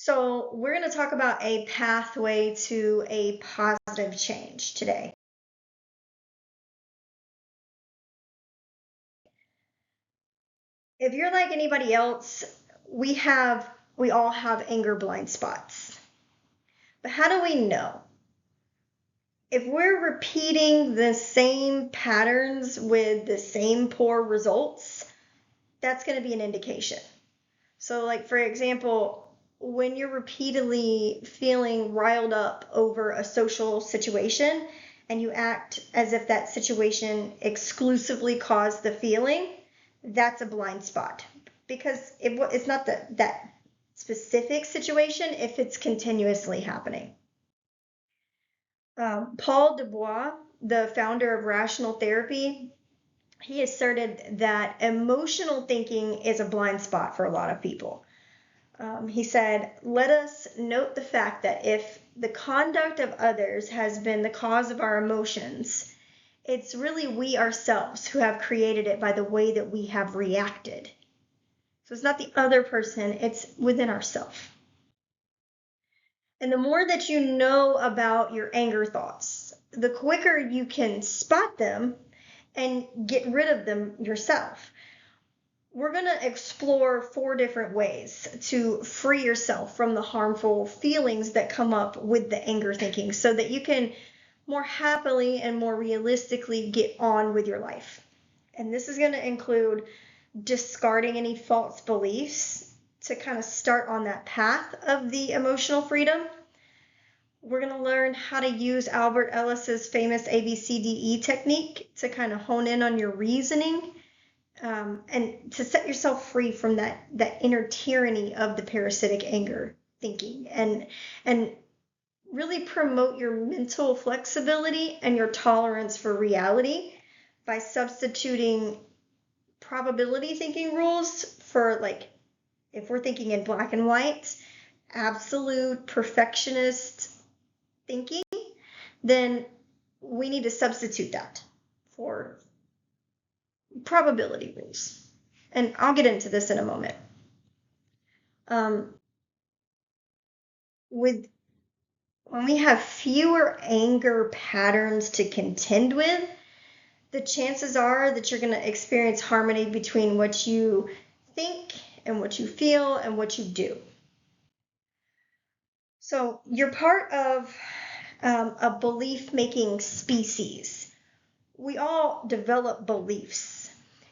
So, we're going to talk about a pathway to a positive change today. If you're like anybody else, we all have anger blind spots. But how do we know? If we're repeating the same patterns with the same poor results, that's going to be an indication. So, like, for example, when you're repeatedly feeling riled up over a social situation and you act as if that situation exclusively caused the feeling, that's a blind spot. Because it's not that specific situation if it's continuously happening. Paul Dubois, the founder of Rational Therapy, he asserted that emotional thinking is a blind spot for a lot of people. He said, let us note the fact that if the conduct of others has been the cause of our emotions, it's really we ourselves who have created it by the way that we have reacted. So it's not the other person, it's within ourselves. And the more that you know about your anger thoughts, the quicker you can spot them and get rid of them yourself. We're going to explore 4 different ways to free yourself from the harmful feelings that come up with the anger thinking so that you can more happily and more realistically get on with your life. And this is going to include discarding any false beliefs to kind of start on that path of the emotional freedom. We're going to learn how to use Albert Ellis's famous ABCDE technique to kind of hone in on your reasoning. And to set yourself free from that inner tyranny of the parasitic anger thinking and really promote your mental flexibility and your tolerance for reality by substituting probability thinking rules for, like, if we're thinking in black and white, absolute perfectionist thinking, then we need to substitute that for probability rules. And I'll get into this in a moment. When we have fewer anger patterns to contend with, the chances are that you're going to experience harmony between what you think and what you feel and what you do. So you're part of a belief-making species. We all develop beliefs.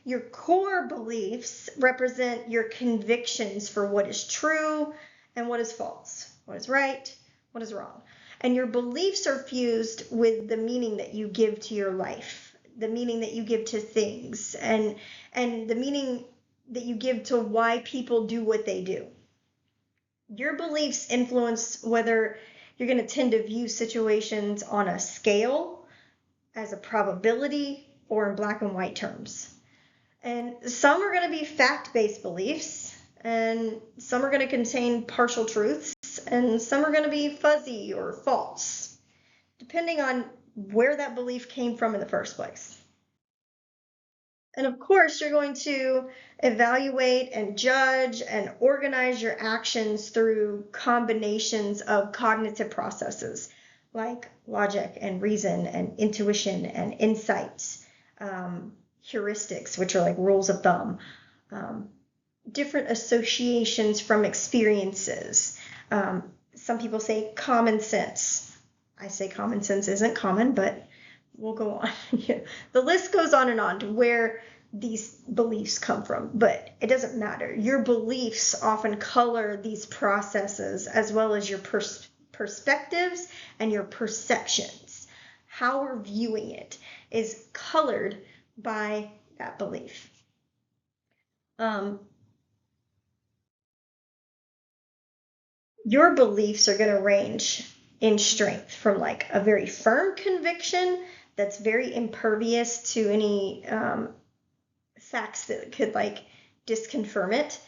Your core beliefs represent your convictions for what is true and what is false, what is right, what is wrong. And your beliefs are fused with the meaning that you give to your life, the meaning that you give to things, and the meaning that you give to why people do what they do. Your beliefs influence whether you're going to tend to view situations on a scale, as a probability, or in black and white terms. And some are going to be fact-based beliefs, and some are going to contain partial truths, and some are going to be fuzzy or false, depending on where that belief came from in the first place. And of course, you're going to evaluate and judge and organize your actions through combinations of cognitive processes like logic and reason and intuition and insights, heuristics, which are like rules of thumb, different associations from experiences. Some people say common sense. I say common sense isn't common, but we'll go on. The list goes on and on to where these beliefs come from, but it doesn't matter. Your beliefs often color these processes as well as your perspectives and your perceptions. How we're viewing it is colored by that belief. Your beliefs are going to range in strength from like a very firm conviction that's very impervious to any facts that could like disconfirm it,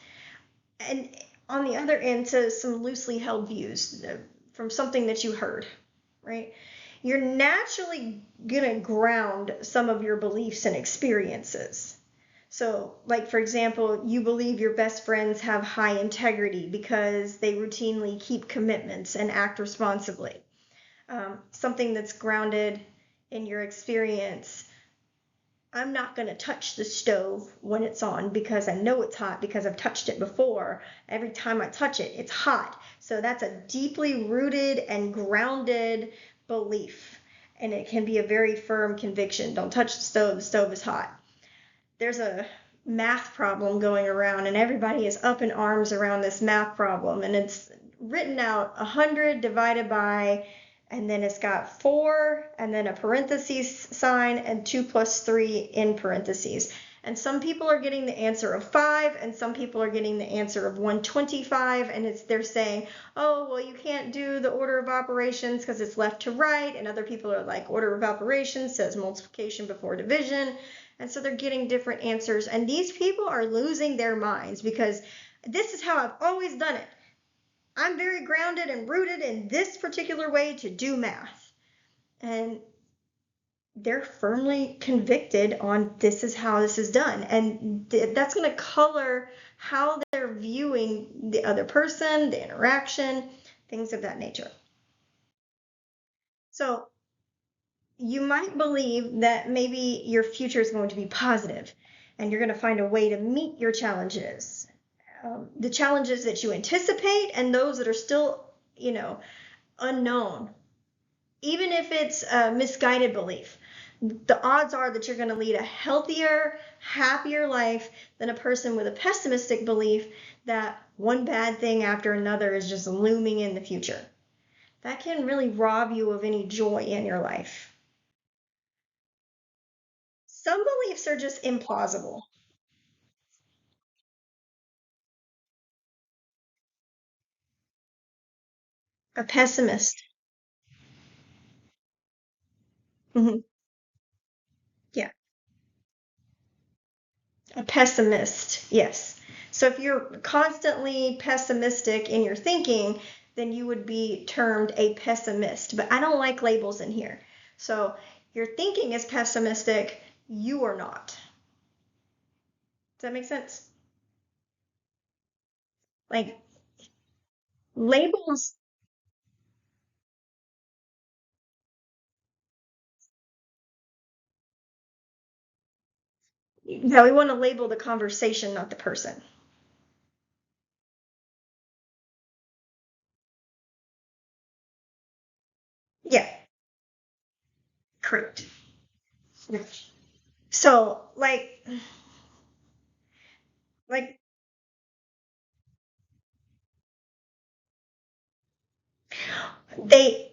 and on the other end to some loosely held views from something that you heard, right? You're naturally gonna ground some of your beliefs and experiences. So, like, for example, you believe your best friends have high integrity because they routinely keep commitments and act responsibly. Something that's grounded in your experience. I'm not going to touch the stove when it's on because I know it's hot because I've touched it before. Every time I touch it, it's hot. So that's a deeply rooted and grounded belief. And it can be a very firm conviction. Don't touch the stove is hot. There's a math problem going around, and everybody is up in arms around this math problem. And it's written out 100 divided by, and then it's got 4 and then a parentheses sign and 2 plus 3 in parentheses. And some people are getting the answer of 5 and some people are getting the answer of 125, and they're saying, oh, well, you can't do the order of operations because it's left to right, and other people are like, order of operations says multiplication before division. And so they're getting different answers, and these people are losing their minds because this is how I've always done it. I'm very grounded and rooted in this particular way to do math. And they're firmly convicted on this is how this is done. And that's going to color how they're viewing the other person, the interaction, things of that nature. So you might believe that maybe your future is going to be positive and you're going to find a way to meet your challenges. The challenges that you anticipate and those that are still, unknown. Even if it's a misguided belief, the odds are that you're going to lead a healthier, happier life than a person with a pessimistic belief that one bad thing after another is just looming in the future. That can really rob you of any joy in your life. Some beliefs are just implausible. A pessimist. Hmm. Yeah. A pessimist, yes. So if you're constantly pessimistic in your thinking, then you would be termed a pessimist. But I don't like labels in here. So your thinking is pessimistic, you are not. Does that make sense? Like labels, now we want to label the conversation, not the person. Yeah, correct. So like they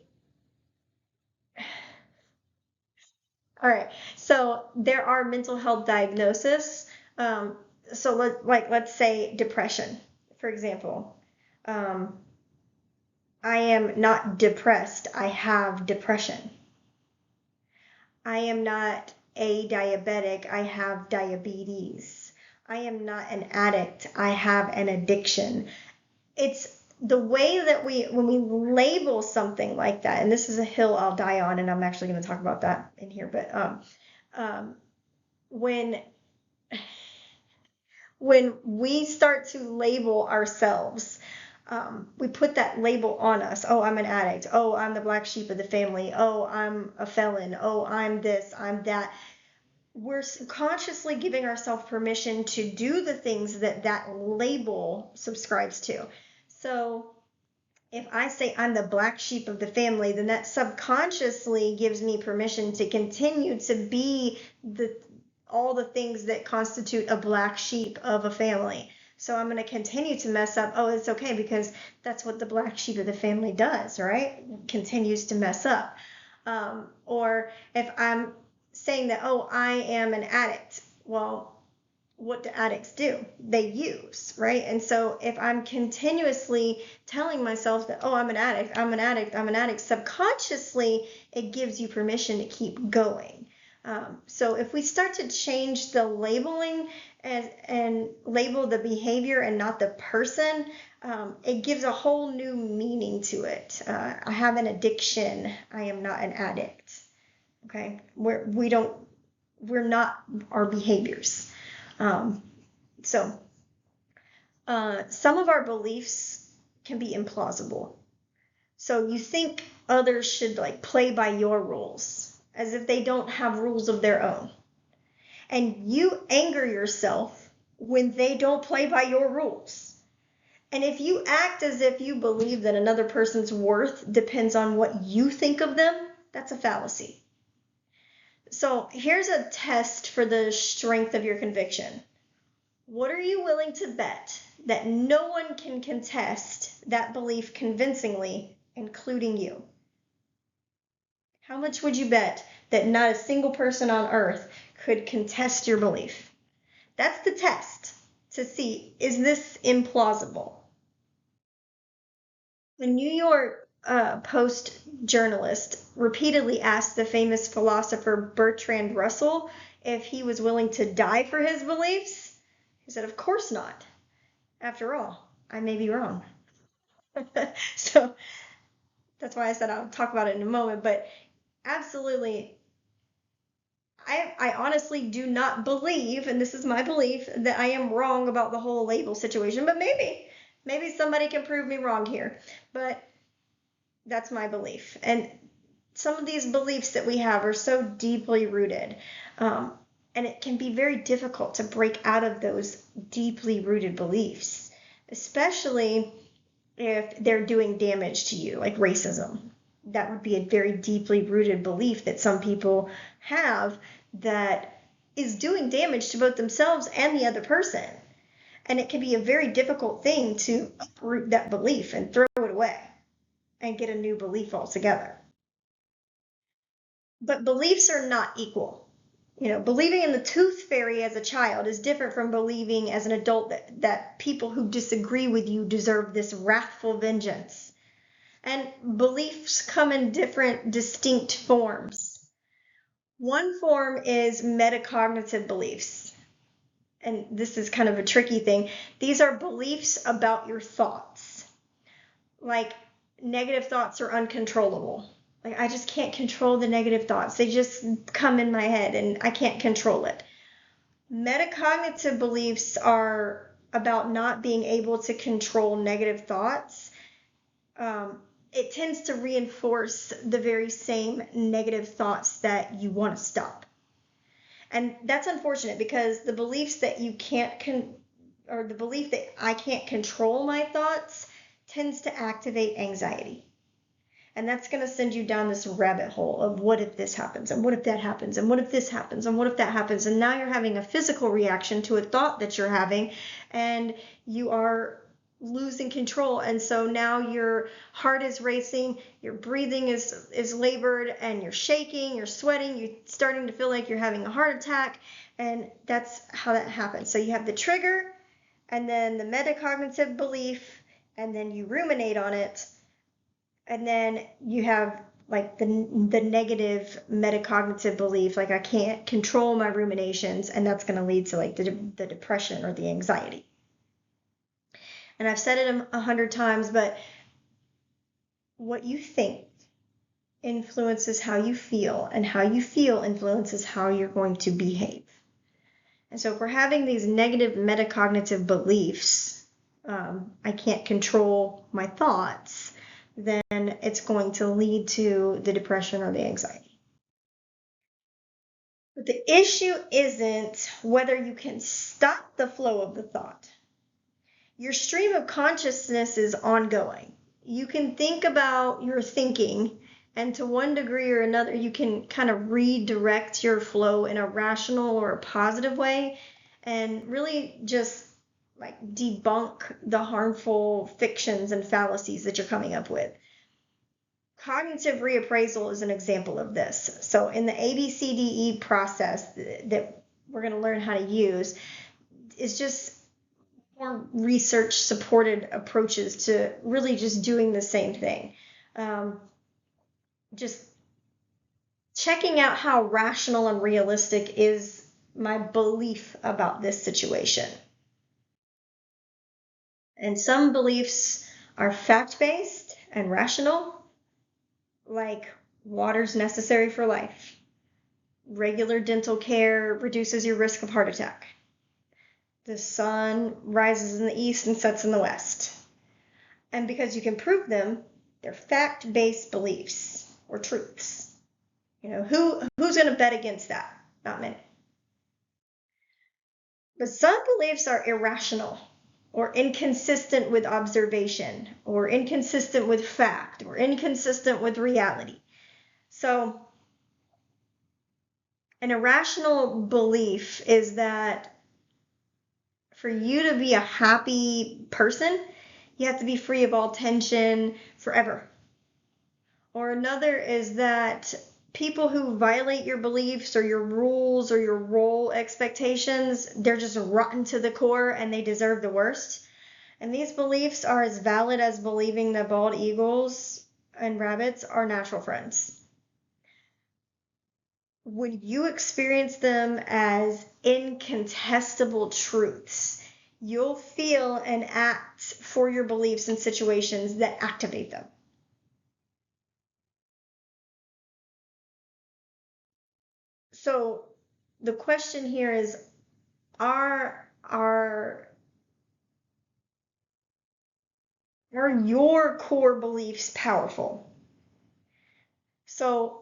All right. So there are mental health diagnoses. Um, so let's say depression, for example. Um, I am not depressed. I have depression. I am not a diabetic. I have diabetes. I am not an addict. I have an addiction. It's the way that when we label something like that, and this is a hill I'll die on, and I'm actually going to talk about that in here, but um, when when we start to label ourselves, we put that label on us. Oh, I'm an addict. Oh, I'm the black sheep of the family. Oh, I'm a felon. Oh, I'm this, I'm that. We're consciously giving ourselves permission to do the things that that label subscribes to. So if I say I'm the black sheep of the family, then that subconsciously gives me permission to continue to be all the things that constitute a black sheep of a family. So I'm going to continue to mess up. Oh, it's okay because that's what the black sheep of the family does, right? Continues to mess up. Or if I'm saying that, oh, I am an addict. Well, what do addicts do? They use, right? And so if I'm continuously telling myself that, oh, I'm an addict, I'm an addict, I'm an addict, subconsciously it gives you permission to keep going. So if we start to change the labeling and label the behavior and not the person, it gives a whole new meaning to it. I have an addiction. I am not an addict. Okay, we're not our behaviors. So some of our beliefs can be implausible. So you think others should like play by your rules, as if they don't have rules of their own. And you anger yourself when they don't play by your rules. And if you act as if you believe that another person's worth depends on what you think of them, that's a fallacy. So here's a test for the strength of your conviction. What are you willing to bet that no one can contest that belief convincingly, including you? How much would you bet that not a single person on earth could contest your belief? That's the test to see, is this implausible? The New York Post journalist repeatedly asked the famous philosopher Bertrand Russell if he was willing to die for his beliefs. He said, of course not. After all, I may be wrong. So that's why I said I'll talk about it in a moment. But absolutely, I honestly do not believe, and this is my belief, that I am wrong about the whole label situation. But maybe somebody can prove me wrong here. But that's my belief. And some of these beliefs that we have are so deeply rooted. And it can be very difficult to break out of those deeply rooted beliefs, especially if they're doing damage to you, like racism. That would be a very deeply rooted belief that some people have that is doing damage to both themselves and the other person. And it can be a very difficult thing to uproot that belief and throw it away and get a new belief altogether. But beliefs are not equal. Believing in the tooth fairy as a child is different from believing as an adult that people who disagree with you deserve this wrathful vengeance. And beliefs come in different, distinct forms. One form is metacognitive beliefs. And this is kind of a tricky thing. These are beliefs about your thoughts. Like, negative thoughts are uncontrollable. Like, I just can't control the negative thoughts. They just come in my head and I can't control it. Metacognitive beliefs are about not being able to control negative thoughts. It tends to reinforce the very same negative thoughts that you want to stop. And that's unfortunate because the beliefs that you can't or the belief that I can't control my thoughts tends to activate anxiety. And that's going to send you down this rabbit hole of what if this happens, and what if that happens, and what if this happens, and what if that happens. And now you're having a physical reaction to a thought that you're having, and you are losing control. And so now your heart is racing, your breathing is labored, and you're shaking, you're sweating, you're starting to feel like you're having a heart attack. And that's how that happens. So you have the trigger, and then the metacognitive belief, and then you ruminate on it. And then you have like the negative metacognitive belief, like I can't control my ruminations, and that's going to lead to like the depression or the anxiety. And I've said it 100 times, but what you think influences how you feel, and how you feel influences how you're going to behave. And so if we're having these negative metacognitive beliefs, I can't control my thoughts, then it's going to lead to the depression or the anxiety. But the issue isn't whether you can stop the flow of the thought. Your stream of consciousness is ongoing. You can think about your thinking, and to one degree or another, you can kind of redirect your flow in a rational or a positive way, and really just like debunk the harmful fictions and fallacies that you're coming up with. Cognitive reappraisal is an example of this. So in the ABCDE process that we're going to learn how to use is just more research supported approaches to really just doing the same thing. Just checking out how rational and realistic is my belief about this situation. And some beliefs are fact-based and rational, like water's necessary for life. Regular dental care reduces your risk of heart attack. The sun rises in the east and sets in the west. And because you can prove them, they're fact-based beliefs or truths. Who's going to bet against that? Not many. But some beliefs are irrational or inconsistent with observation or inconsistent with fact or inconsistent with reality. So an irrational belief is that for you to be a happy person, you have to be free of all tension forever. Or another is that people who violate your beliefs or your rules or your role expectations, they're just rotten to the core and they deserve the worst. And these beliefs are as valid as believing that bald eagles and rabbits are natural friends. When you experience them as incontestable truths, you'll feel and act for your beliefs in situations that activate them. So the question here is, are your core beliefs powerful? So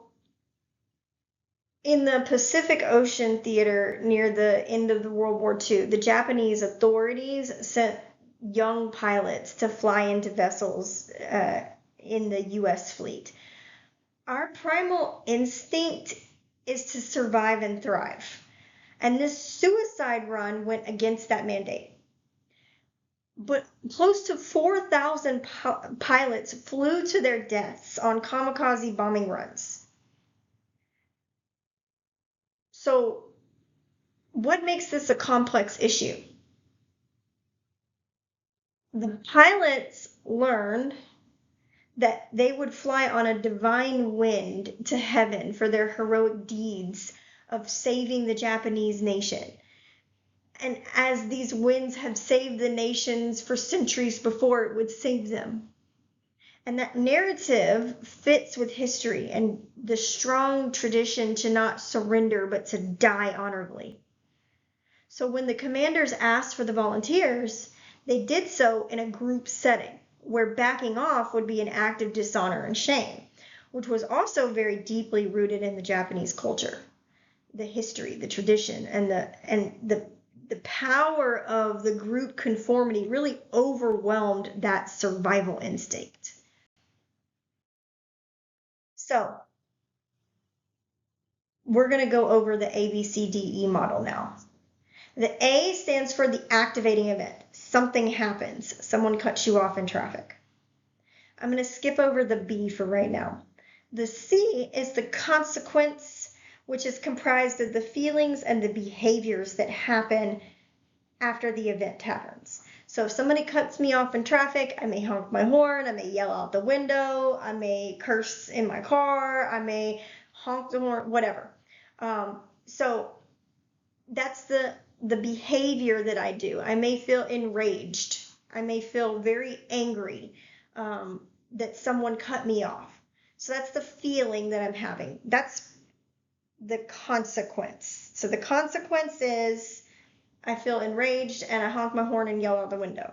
in the Pacific Ocean theater near the end of the World War II, the Japanese authorities sent young pilots to fly into vessels in the U.S. fleet. Our primal instinct is to survive and thrive. And this suicide run went against that mandate. But close to 4,000 pilots flew to their deaths on kamikaze bombing runs. So what makes this a complex issue? The pilots learned that they would fly on a divine wind to heaven for their heroic deeds of saving the Japanese nation. And as these winds have saved the nations for centuries before, it would save them. And that narrative fits with history and the strong tradition to not surrender but to die honorably. So when the commanders asked for the volunteers, they did so in a group setting where backing off would be an act of dishonor and shame, which was also very deeply rooted in the Japanese culture, the history, the tradition, and the power of the group conformity really overwhelmed that survival instinct. So we're going to go over the ABCDE model now. The A stands for the activating event. Something happens. Someone cuts you off in traffic. I'm going to skip over the B for right now. The C is the consequence, which is comprised of the feelings and the behaviors that happen after the event happens. So if somebody cuts me off in traffic, I may honk my horn, I may yell out the window, I may curse in my car, I may honk the horn, whatever. So that's the behavior that I do. I may feel enraged. I may feel very angry that someone cut me off. So that's the feeling that I'm having. That's the consequence. So the consequence is I feel enraged and I honk my horn and yell out the window.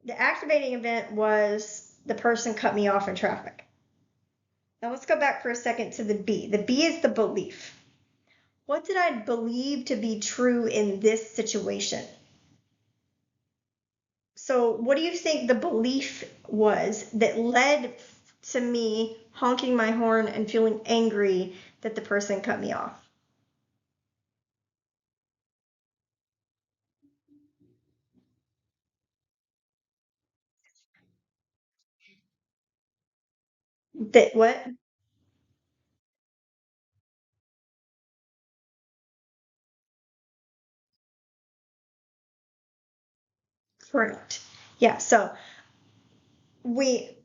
The activating event was the person cut me off in traffic. Now let's go back for a second to the B. The B is the belief. What did I believe to be true in this situation? So what do you think the belief was that led to me honking my horn and feeling angry that the person cut me off? That what? Correct. Yeah, so we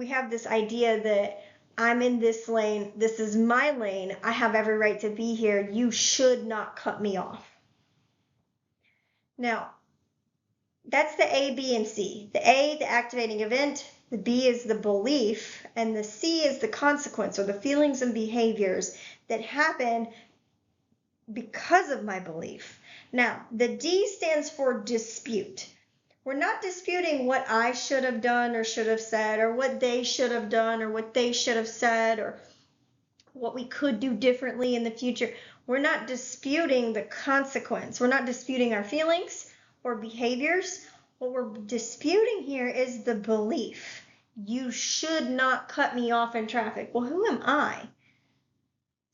have this idea that I'm in this lane, this is my lane, I have every right to be here, you should not cut me off. Now, that's the A, B, and C. The A, the activating event, the B is the belief, and the C is the consequence or the feelings and behaviors that happen because of my belief. Now, the D stands for dispute. We're not disputing what I should have done or should have said, or what they should have done or what they should have said, or what we could do differently in the future. We're not disputing the consequence. We're not disputing our feelings or behaviors. What we're disputing here is the belief. You should not cut me off in traffic. Well, who am I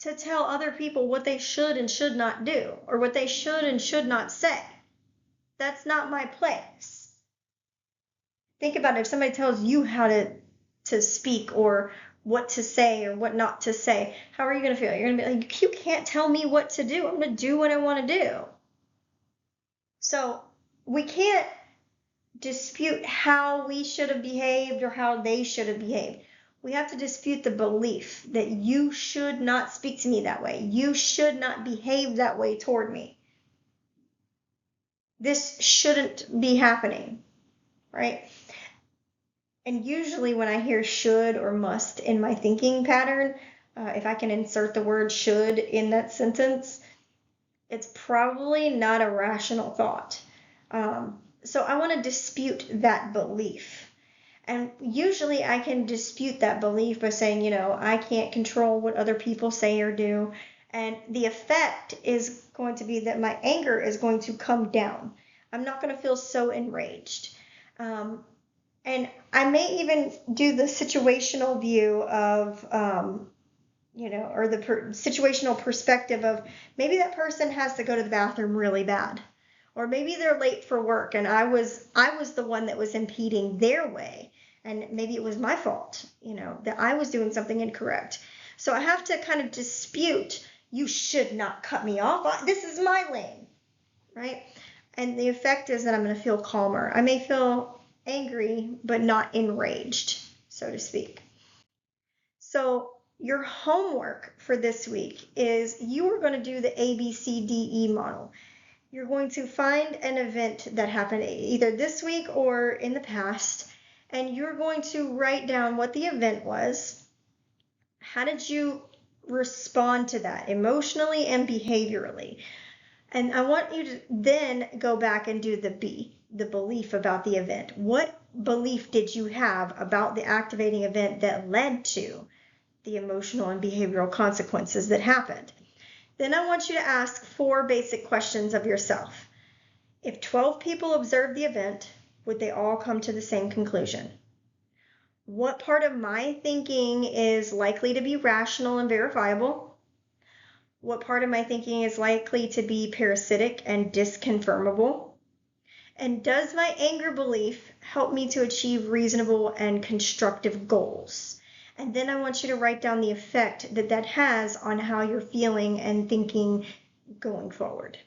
to tell other people what they should and should not do, or what they should and should not say? That's not my place. Think about it. If somebody tells you how to speak, or what to say or what not to say, how are you going to feel? You're going to be like, you can't tell me what to do. I'm going to do what I want to do. So we can't dispute how we should have behaved or how they should have behaved. We have to dispute the belief that you should not speak to me that way. You should not behave that way toward me. This shouldn't be happening, right? And usually when I hear should or must in my thinking pattern, if I can insert the word should in that sentence, it's probably not a rational thought. So I want to dispute that belief. And usually I can dispute that belief by saying, I can't control what other people say or do. And the effect is going to be that my anger is going to come down. I'm not going to feel so enraged. And I may even do the situational view of, or the situational perspective of maybe that person has to go to the bathroom really bad. Or maybe they're late for work and I was the one that was impeding their way. And maybe it was my fault, that I was doing something incorrect. So I have to kind of dispute, you should not cut me off. This is my lane, right? And the effect is that I'm going to feel calmer. I may feel angry, but not enraged, so to speak. So your homework for this week is you are going to do the ABCDE model. You're going to find an event that happened either this week or in the past, and you're going to write down what the event was. How did you respond to that emotionally and behaviorally? And I want you to then go back and do the B, the belief about the event. What belief did you have about the activating event that led to the emotional and behavioral consequences that happened? Then I want you to ask 4 basic questions of yourself. If 12 people observed the event, would they all come to the same conclusion? What part of my thinking is likely to be rational and verifiable? What part of my thinking is likely to be parasitic and disconfirmable? And does my anger belief help me to achieve reasonable and constructive goals? And then I want you to write down the effect that has on how you're feeling and thinking going forward.